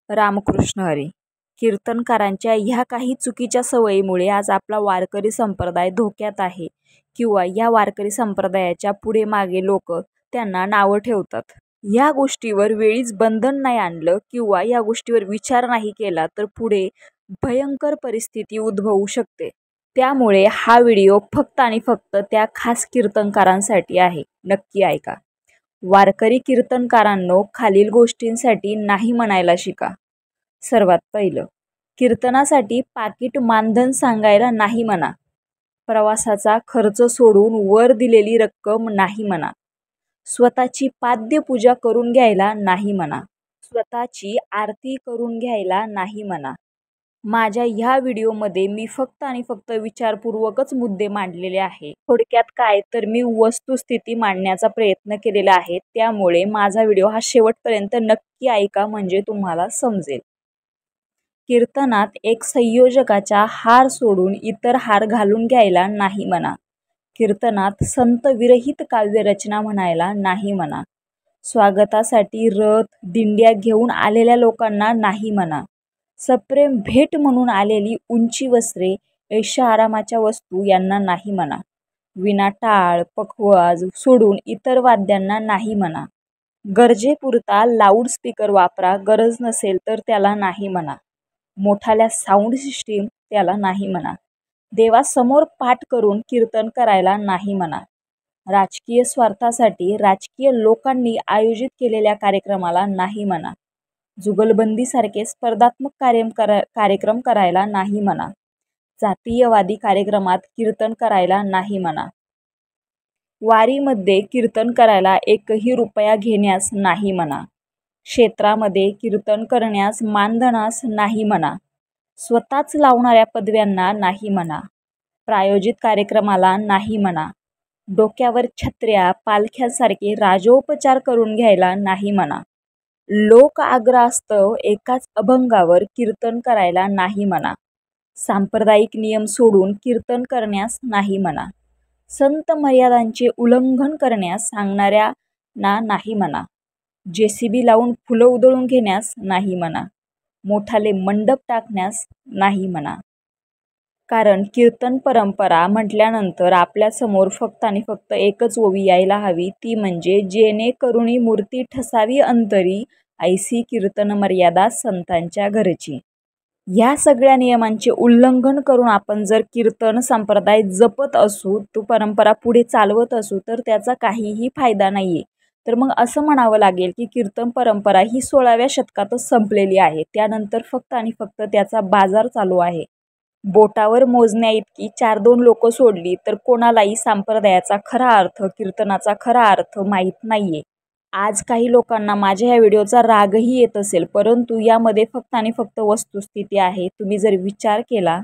रामकृष्ण हरी. कीर्तनकारांच्या ह्या काही चुकीच्या सवयीमुळे आज आपला वारकरी संप्रदाय धोक्यात आहे किंवा या वारकरी संप्रदायाच्या पुढे मागे लोक त्यांना नावं ठेवतात. या गोष्टीवर वेळीच बंधन नाही आणलं किंवा या गोष्टीवर विचार नाही केला तर पुढे भयंकर परिस्थिती उद्भवू शकते. त्यामुळे हा व्हिडिओ फक्त आणि फक्त त्या खास कीर्तनकारांसाठी आहे. नक्की ऐका. वारकरी कीर्तनकारांनो, खालील गोष्टींसाठी नाही म्हणायला शिका. सर्वात पहिलं, कीर्तनासाठी पाकिट मानधन सांगायला नाही म्हणा. प्रवासाचा खर्च सोडून वर दिलेली रक्कम नाही म्हणा. स्वतःची पाद्यपूजा करून घ्यायला नाही म्हणा. स्वतःची आरती करून घ्यायला नाही म्हणा. माझ्या ह्या व्हिडिओमध्ये मी फक्त आणि फक्त विचारपूर्वकच मुद्दे मांडलेले आहे. थोडक्यात काय तर मी वस्तुस्थिती मांडण्याचा प्रयत्न केलेला आहे. त्यामुळे माझा व्हिडिओ हा शेवटपर्यंत नक्की ऐका म्हणजे तुम्हाला समजेल. कीर्तनात एक संयोजकाचा हार सोडून इतर हार घालून घ्यायला नाही म्हणा. कीर्तनात संत विरहित काव्यरचना म्हणायला नाही म्हणा. स्वागतासाठी रथ दिंड्या घेऊन आलेल्या लोकांना नाही म्हणा. सप्रेम भेट म्हणून आलेली उंची वस्त्रे, ऐशा आरामाच्या वस्तू यांना नाही म्हणा. विना टाळ पखवाज सोडून इतर वाद्यांना नाही म्हणा. गरजेपुरता लाऊडस्पीकर वापरा, गरज नसेल तर त्याला नाही म्हणा. मोठाल्या साऊंड सिस्टीम त्याला नाही म्हणा. देवासमोर पाठ करून कीर्तन करायला नाही म्हणा. राजकीय स्वार्थासाठी राजकीय लोकांनी आयोजित केलेल्या कार्यक्रमाला नाही म्हणा. जुगलबंदीसारखे स्पर्धात्मक कार्यक्रम करायला नाही म्हणा. जातीयवादी कार्यक्रमात कीर्तन करायला नाही म्हणा. वारीमध्ये कीर्तन करायला एकही रुपया घेण्यास नाही म्हणा. क्षेत्रामध्ये कीर्तन करण्यास मानधनास नाही म्हणा. स्वतःच लावणाऱ्या पदव्यांना नाही म्हणा. प्रायोजित कार्यक्रमाला नाही म्हणा. डोक्यावर छत्र्या पालख्यांसारखे राजोपचार करून घ्यायला नाही म्हणा. लोक आग्रहास्तव एकाच अभंगावर कीर्तन करायला नाही म्हणा. सांप्रदायिक नियम सोडून कीर्तन करण्यास नाही म्हणा. संत मर्यादांचे उल्लंघन करण्यास सांगणाऱ्यांना नाही म्हणा. JCB लावून फुलं उधळून घेण्यास नाही म्हणा. मोठाले मंडप टाकण्यास नाही म्हणा. कारण कीर्तन परंपरा म्हटल्यानंतर आपल्यासमोर फक्त आणि फक्त एकच ओवी यायला हवी, ती म्हणजे जेणेकरुणी मूर्ती ठसावी अंतरी, ऐसी कीर्तन मर्यादा संतांच्या घरची. या सगळ्या नियमांचे उल्लंघन करून आपण जर कीर्तन संप्रदाय जपत असू, तो परंपरा पुढे चालवत असू तर त्याचा काहीही फायदा नाही आहे. तर मग असं म्हणावं लागेल की कीर्तन परंपरा ही 16व्या शतकातच संपलेली आहे. त्यानंतर फक्त आणि फक्त त्याचा बाजार चालू आहे. बोटावर मोजण्या इतकी 4-2 लोक सोडली तर कोणालाही संप्रदायाचा खरा अर्थ, कीर्तनाचा खरा अर्थ माहीत नाहीये. आज काही लोकांना माझ्या ह्या व्हिडिओचा रागही येत असेल, परंतु यामध्ये फक्त आणि फक्त वस्तुस्थिती आहे. तुम्ही जर विचार केला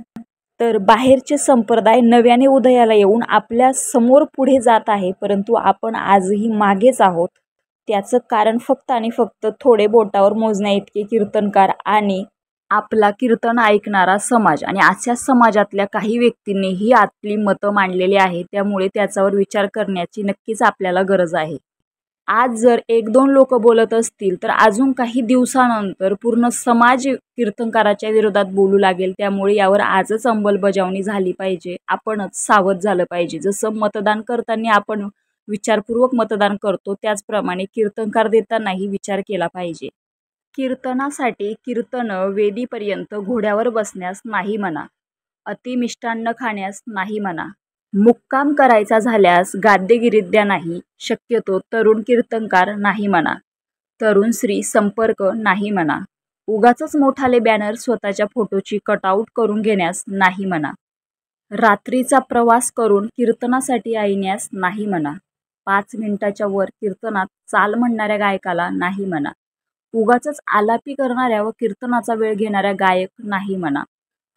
तर बाहेरचे संप्रदाय नव्याने उदयाला येऊन आपल्या समोर पुढे जात आहे, परंतु आपण आजही मागेच आहोत. त्याचं कारण फक्त आणि फक्त थोडे बोटावर मोजण्या इतके कीर्तनकार आणि आपला कीर्तन ऐकणारा समाज आणि अशा समाजातल्या काही व्यक्तींनीही आपली मतं मांडलेली आहे. त्यामुळे त्याच्यावर विचार करण्याची नक्कीच आपल्याला गरज आहे. आज जर 1-2 लोक बोलत असतील तर अजून काही दिवसानंतर पूर्ण समाज कीर्तनकाराच्या विरोधात बोलू लागेल. त्यामुळे यावर आजच अंमलबजावणी झाली पाहिजे. आपणच सावध झालं पाहिजे. जसं मतदान करताना आपण विचारपूर्वक मतदान करतो, त्याचप्रमाणे कीर्तनकार देतानाही विचार केला पाहिजे. कीर्तनासाठी कीर्तन वेदीपर्यंत घोड्यावर बसण्यास नाही म्हणा. अतिमिष्टान्न खाण्यास नाही म्हणा. मुक्काम करायचा झाल्यास गाद्यगिरिद्या नाही. शक्यतो तरुण कीर्तनकार नाही म्हणा. तरुण स्त्री संपर्क नाही म्हणा. उगाचच मोठाले बॅनर स्वतःच्या फोटोची कटआउट करून घेण्यास नाही म्हणा. रात्रीचा प्रवास करून कीर्तनासाठी येण्यास नाही म्हणा. 5 मिनिटाच्या वर कीर्तनात चाल म्हणणाऱ्या गायकाला नाही म्हणा. उगाचच आलापी करणाऱ्या व कीर्तनाचा वेळ घेणाऱ्या गायक नाही म्हणा.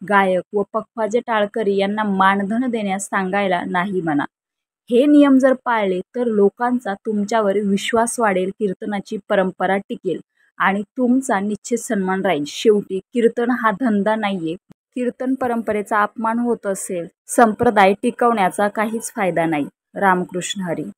गायक व पखवाजे टाळकरी यांना मानधन देण्यास सांगायला नाही म्हणा. हे नियम जर पाळले तर लोकांचा तुमच्यावर विश्वास वाढेल, कीर्तनाची परंपरा टिकेल आणि तुमचा निश्चित सन्मान राहील. शेवटी कीर्तन हा धंदा नाहीये. कीर्तन परंपरेचा अपमान होत असेल, संप्रदाय टिकवण्याचा काहीच फायदा नाही. रामकृष्ण हरी.